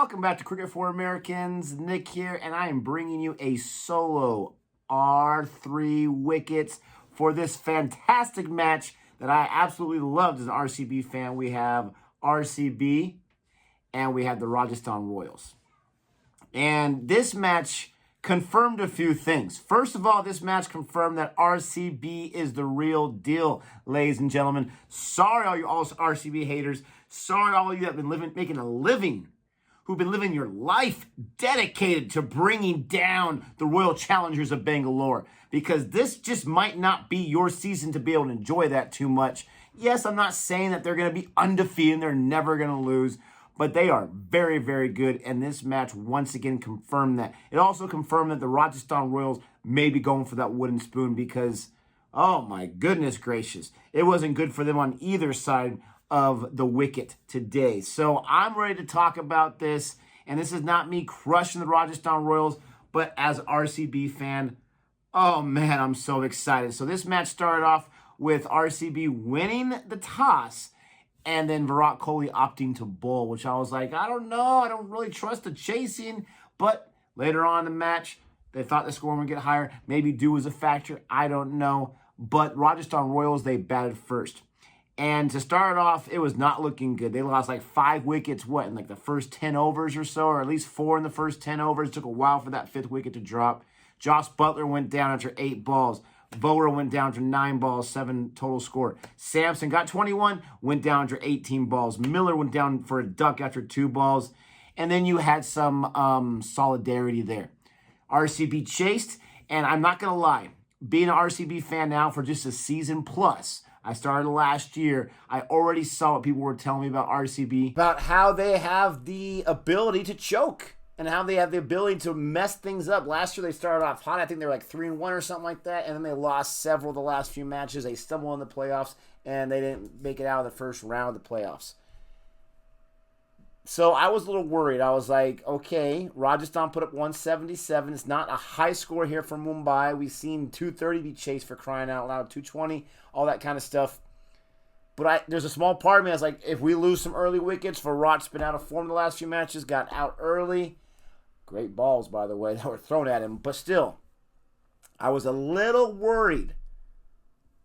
Welcome back to Cricket for Americans. Nick here, and I am bringing you a solo R3 wickets for this fantastic match that I absolutely loved as an RCB fan. We have RCB and we have the Rajasthan Royals. And this match confirmed a few things. First of all, this match confirmed that RCB is the real deal, ladies and gentlemen. Sorry, all you RCB haters. Sorry, all of you that have been making a living, who've been living your life dedicated to bringing down the Royal Challengers of Bangalore, because this just might not be your season to be able to enjoy that too much. Yes, I'm not saying that they're going to be undefeated and they're never going to lose, but they are very, very good, and this match once again confirmed that. It also confirmed that the Rajasthan Royals may be going for that wooden spoon because, oh my goodness gracious, it wasn't good for them on either side of the wicket today. So I'm ready to talk about this, and this is not me crushing the Rajasthan Royals, but as an RCB fan, oh man, I'm so excited. So this match started off with RCB winning the toss, and then Virat Kohli opting to bowl, which I was like, I don't know. I don't really trust the chasing. But later on in the match, they thought the score would get higher. Maybe dew was a factor. I don't know. But Rajasthan Royals, they batted first. And to start off, it was not looking good. They lost like 5 wickets, in like the first 10 overs or so, or at least 4 in the first 10 overs. It took a while for that 5th wicket to drop. Josh Buttler went down after 8 balls. Vora went down to 9 balls, 7 total score. Sampson got 21, went down after 18 balls. Miller went down for a duck after 2 balls. And then you had some solidarity there. RCB chased, and I'm not going to lie, being an RCB fan now for just a season plus, I started last year, I already saw what people were telling me about RCB, about how they have the ability to choke and how they have the ability to mess things up. Last year they started off hot. I think they were like 3-1 or something like that, and then they lost several of the last few matches. They stumbled in the playoffs, and they didn't make it out of the first round of the playoffs. So I was a little worried. I was like, okay, Rajasthan put up 177. It's not a high score here for Mumbai. We've seen 230 be chased, for crying out loud, 220, all that kind of stuff. But there's a small part of me, I was like, if we lose some early wickets, Virat's been out of form the last few matches, got out early. Great balls, by the way, that were thrown at him. But still, I was a little worried.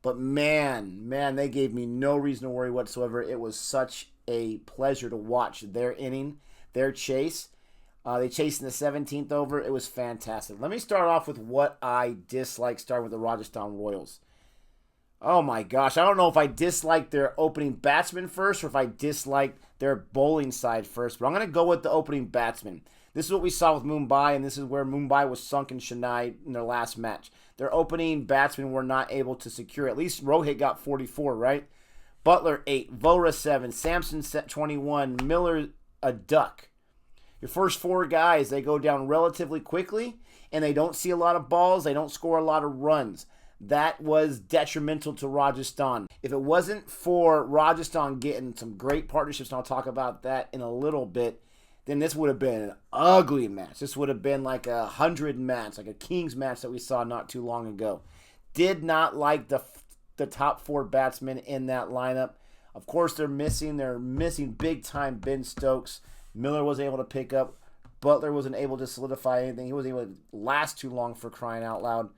But man, they gave me no reason to worry whatsoever. It was such a pleasure to watch their inning, their chase. They chased in the 17th over. It was fantastic. Let me start off with what I dislike, starting with the Rajasthan Royals. Oh my gosh, I don't know if I disliked their opening batsman first or if I disliked their bowling side first, but I'm going to go with the opening batsman. This is what we saw with Mumbai, and this is where Mumbai was sunk in Chennai in their last match. Their opening batsmen were not able to secure. At least Rohit got 44, right? Buttler 8, Vora 7, Sampson 21, Miller a duck. Your first 4 guys, they go down relatively quickly, and they don't see a lot of balls. They don't score a lot of runs. That was detrimental to Rajasthan. If it wasn't for Rajasthan getting some great partnerships, and I'll talk about that in a little bit, then this would have been an ugly match. This would have been like a 100 match, like a Kings match that we saw not too long ago. Did not like the top 4 batsmen in that lineup. Of course, they're missing big time Ben Stokes. Miller was able to pick up. Buttler wasn't able to solidify anything. He wasn't able to last too long, for crying out loud.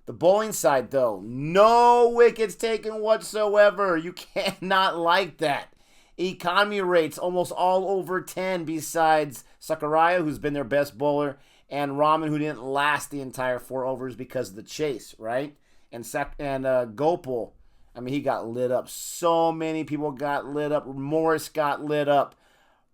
The bowling side, though, no wickets taken whatsoever. You cannot like that. Economy rates almost all over 10, besides Sakaraya, who's been their best bowler, and Rahman, who didn't last the entire 4 overs because of the chase, right? And Gopal, I mean, he got lit up. So many people got lit up. Morris got lit up.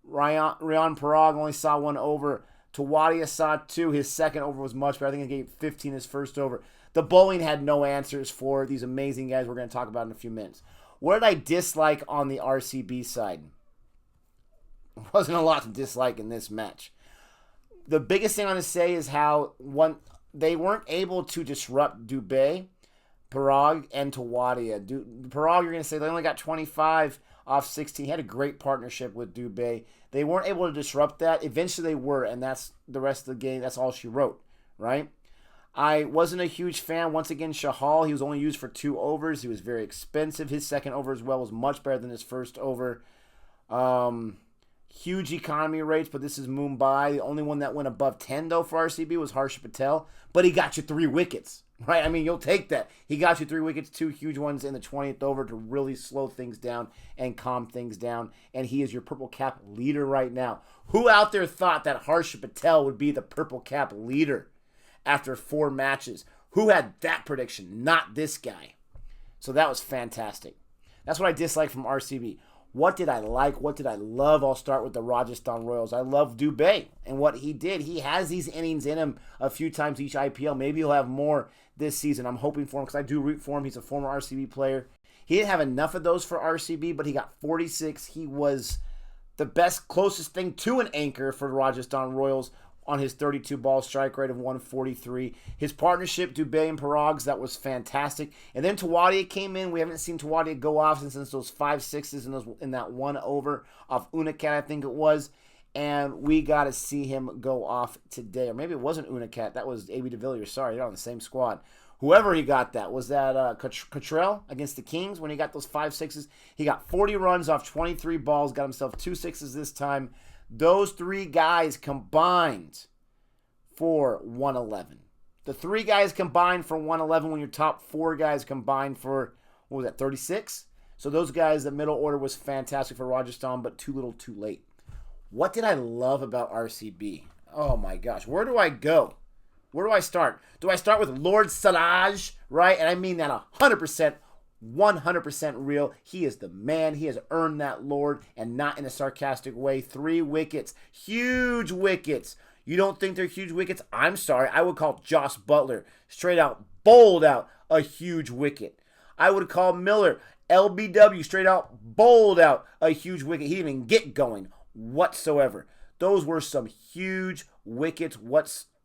Rian Parag only saw 1 over. Tawadia saw 2. His second over was much better. I think he gave 15 his first over. The bowling had no answers for these amazing guys we're going to talk about in a few minutes. What did I dislike on the RCB side? There wasn't a lot to dislike in this match. The biggest thing I'm going to say is how they weren't able to disrupt Dubey, Parag, and Tawadia. Parag, you're going to say they only got 25 off 16. He had a great partnership with Dubey. They weren't able to disrupt that. Eventually they were, and that's the rest of the game. That's all she wrote, right? I wasn't a huge fan. Once again, Shahal, he was only used for 2 overs. He was very expensive. His second over as well was much better than his first over. Huge economy rates, but this is Mumbai. The only one that went above 10, though, for RCB was Harsha Patel, but he got you 3 wickets, right? I mean, you'll take that. He got you 3 wickets, 2 huge ones in the 20th over to really slow things down and calm things down, and he is your purple cap leader right now. Who out there thought that Harsha Patel would be the purple cap leader after 4 matches? Who had that prediction? Not this guy. So that was fantastic. That's what I dislike from RCB. What did I like? What did I love? I'll start with the Rajasthan Royals. I love Dubey and what he did. He has these innings in him a few times each IPL. Maybe he'll have more this season. I'm hoping for him because I do root for him. He's a former RCB player. He didn't have enough of those for RCB, but he got 46. He was the best, closest thing to an anchor for the Rajasthan Royals on his 32-ball strike rate of 143. His partnership, Dubey and Parags, that was fantastic. And then Tawadia came in. We haven't seen Tawadia go off since those 5-6s in that 1 over off Unicat, I think it was. And we got to see him go off today. Or maybe it wasn't Unicat. That was A.B. de Villiers. Sorry, they're on the same squad. Whoever he got that. Was that Cottrell against the Kings when he got those 5-6s? He got 40 runs off 23 balls, got himself 2 6s this time. Those 3 guys combined for 111. The 3 guys combined for 111 when your top 4 guys combined for, what was that, 36? So those guys, the middle order was fantastic for Rajasthan, but too little too late. What did I love about RCB? Oh my gosh, where do I go? Where do I start? Do I start with Lord Siraj, right? And I mean that 100%. 100% real. He is the man. He has earned that Lord, and not in a sarcastic way. 3 wickets. Huge wickets. You don't think they're huge wickets? I'm sorry. I would call Josh Butler straight out, bowled out, a huge wicket. I would call Miller, LBW, straight out, bowled out, a huge wicket. He didn't even get going whatsoever. Those were some huge wickets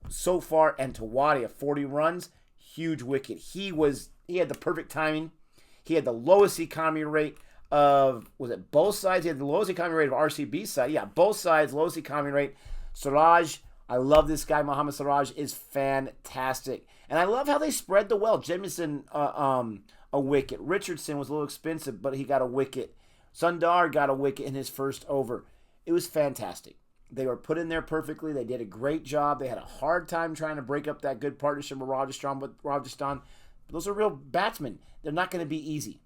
so far. And Tawadia, 40 runs, huge wicket. He had the perfect timing. He had the lowest economy rate of, was it both sides? He had the lowest economy rate of RCB side. Yeah, both sides, lowest economy rate. Siraj, I love this guy. Mohammad Siraj is fantastic. And I love how they spread the wealth. Jamison, a wicket. Richardson was a little expensive, but he got a wicket. Sundar got a wicket in his first over. It was fantastic. They were put in there perfectly. They did a great job. They had a hard time trying to break up that good partnership with Rajasthan. Those are real batsmen. They're not going to be easy.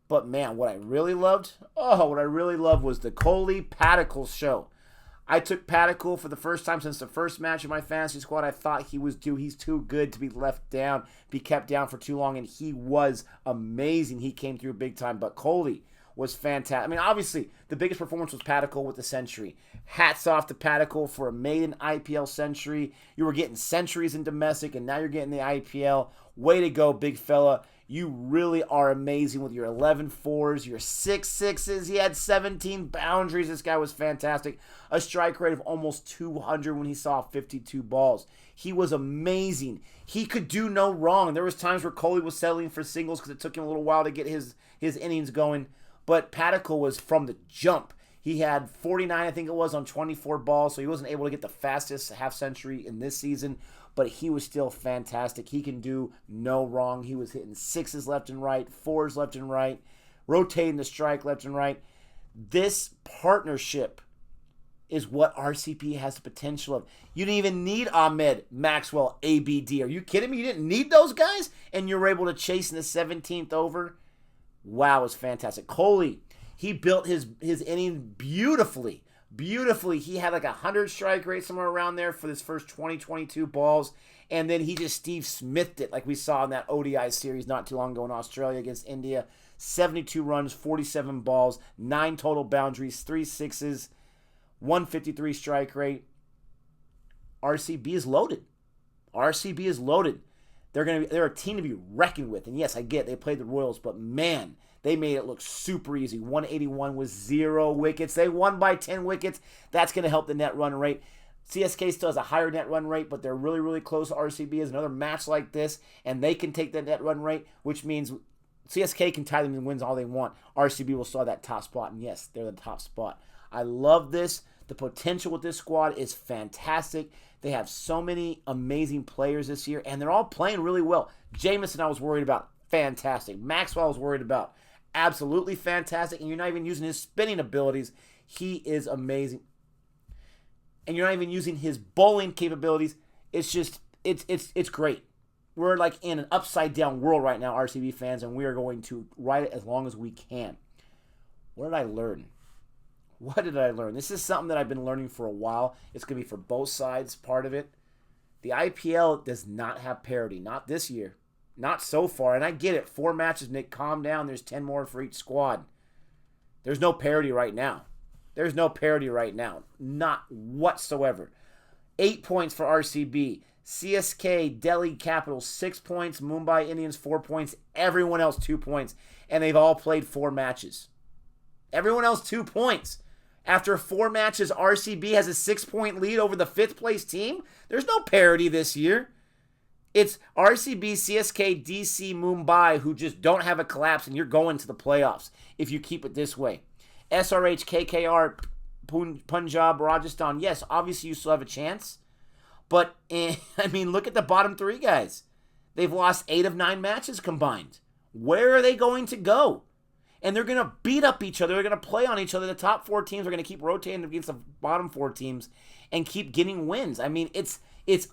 But, man, what I really loved was the Kohli-Padikkal show. I took Padikkal for the first time since the first match of my fantasy squad. I thought he's too good to be left down, be kept down for too long, and he was amazing. He came through big time. But Kohli was fantastic. I mean, obviously, the biggest performance was Padikkal with the century. Hats off to Padikkal for a maiden IPL century. You were getting centuries in domestic, and now you're getting the IPL. Way to go, big fella. You really are amazing with your 11 fours, your 6 sixes. He had 17 boundaries. This guy was fantastic. A strike rate of almost 200 when he saw 52 balls. He was amazing. He could do no wrong. There was times where Kohli was settling for singles because it took him a little while to get his innings going. But Padikkal was from the jump. He had 49, I think it was, on 24 balls, so he wasn't able to get the fastest half century in this season, but he was still fantastic. He can do no wrong. He was hitting 6s left and right, 4s left and right, rotating the strike left and right. This partnership is what RCB has the potential of. You didn't even need Ahmed, Maxwell, ABD. Are you kidding me? You didn't need those guys, and you were able to chase in the 17th over? Wow, it was fantastic. Kohli, he built his inning beautifully. Beautifully. He had like 100 strike rate somewhere around there for his first 22 balls. And then he just Steve Smithed it like we saw in that ODI series not too long ago in Australia against India. 72 runs, 47 balls, 9 total boundaries, 3 sixes, 153 strike rate. RCB is loaded. RCB is loaded. They're a team to be reckoned with. And yes, I get they played the Royals, but man, they made it look super easy. 181 with 0 wickets. They won by 10 wickets. That's going to help the net run rate. CSK still has a higher net run rate, but they're really, really close to RCB. Is another match like this, and they can take that net run rate, which means CSK can tie them and wins all they want. RCB will still have that top spot, and yes, they're the top spot. I love this. The potential with this squad is fantastic. They have so many amazing players this year, and they're all playing really well. Jamison, I was worried about. Fantastic. Maxwell, I was worried about. Absolutely fantastic, and you're not even using his spinning abilities. He is amazing. And you're not even using his bowling capabilities. It's just, it's great. We're like in an upside down world right now, RCB fans, and we are going to ride it as long as we can. What did I learn? What did I learn? This is something that I've been learning for a while. It's going to be for both sides, part of it. The IPL does not have parity. Not this year. Not so far. And I get it. 4 matches, Nick. Calm down. There's 10 more for each squad. There's no parity right now. There's no parity right now. Not whatsoever. 8 points for RCB. CSK, Delhi Capitals, 6 points. Mumbai Indians, 4 points. Everyone else, 2 points. And they've all played 4 matches. Everyone else, 2 points. After 4 matches, RCB has a 6-point lead over the 5th place team. There's no parity this year. It's RCB, CSK, DC, Mumbai who just don't have a collapse, and you're going to the playoffs if you keep it this way. SRH, KKR, Punjab, Rajasthan, yes, obviously you still have a chance. But, I mean, look at the bottom 3 guys. They've lost 8 of 9 matches combined. Where are they going to go? And they're going to beat up each other. They're going to play on each other. The top 4 teams are going to keep rotating against the bottom 4 teams and keep getting wins. I mean, it's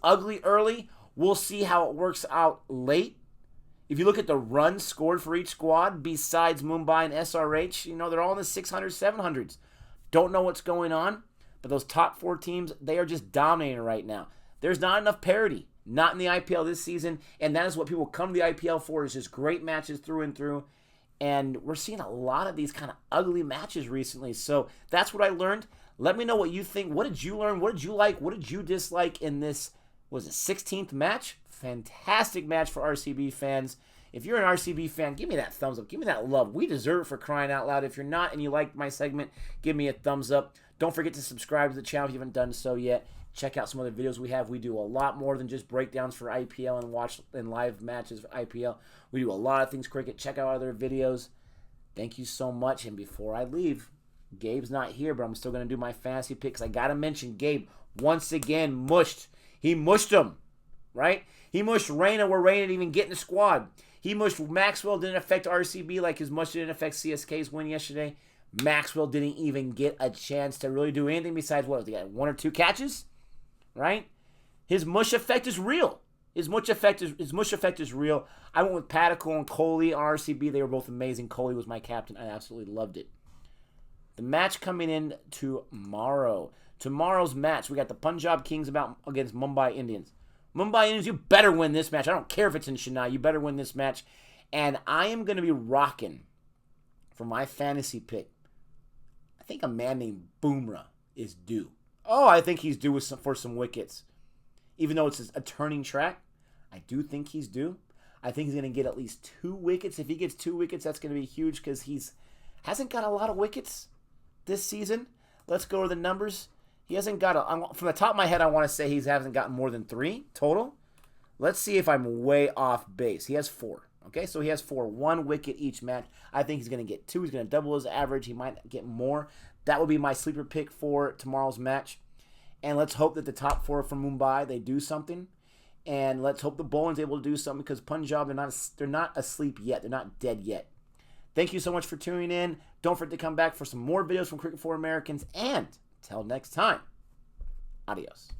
ugly early. We'll see how it works out late. If you look at the runs scored for each squad, besides Mumbai and SRH, you know, they're all in the 600s, 700s. Don't know what's going on, but those top 4 teams, they are just dominating right now. There's not enough parity, not in the IPL this season, and that is what people come to the IPL for, is just great matches through and through. And we're seeing a lot of these kind of ugly matches recently. So that's what I learned. Let me know what you think. What did you learn? What did you like? What did you dislike in this, was it 16th match? Fantastic match for RCB fans. If you're an RCB fan, give me that thumbs up. Give me that love. We deserve it, for crying out loud. If you're not and you like my segment, give me a thumbs up. Don't forget to subscribe to the channel if you haven't done so yet. Check out some other videos we have. We do a lot more than just breakdowns for IPL and watch and live matches for IPL. We do a lot of things cricket. Check out other videos. Thank you so much. And before I leave, Gabe's not here, but I'm still going to do my fantasy picks. I got to mention Gabe once again mushed. He mushed him, right? He mushed Reyna where Reyna didn't even get in the squad. He mushed Maxwell, didn't affect RCB like his mush didn't affect CSK's win yesterday. Maxwell didn't even get a chance to really do anything besides what? He got 1 or 2 catches? Right? His mush effect is real. His mush effect is real. I went with Padicle and Kohli on RCB. They were both amazing. Kohli was my captain. I absolutely loved it. The match coming in tomorrow. Tomorrow's match, we got the Punjab Kings against Mumbai Indians. Mumbai Indians, you better win this match. I don't care if it's in Chennai. You better win this match. And I am going to be rocking for my fantasy pick. I think a man named Bumrah is due. Oh, I think he's due for some wickets. Even though it's a turning track, I do think he's due. I think he's going to get at least 2 wickets. If he gets 2 wickets, that's going to be huge because hasn't got a lot of wickets this season. Let's go over the numbers. He hasn't got from the top of my head, I want to say he hasn't gotten more than 3 total. Let's see if I'm way off base. He has 4. Okay, so he has 4. 1 wicket each match. I think he's going to get 2. He's going to double his average. He might get more. That will be my sleeper pick for tomorrow's match. And let's hope that the top 4 from Mumbai, they do something. And let's hope the bowling's able to do something because Punjab, they're not asleep yet. They're not dead yet. Thank you so much for tuning in. Don't forget to come back for some more videos from Cricket for Americans. And until next time, adios.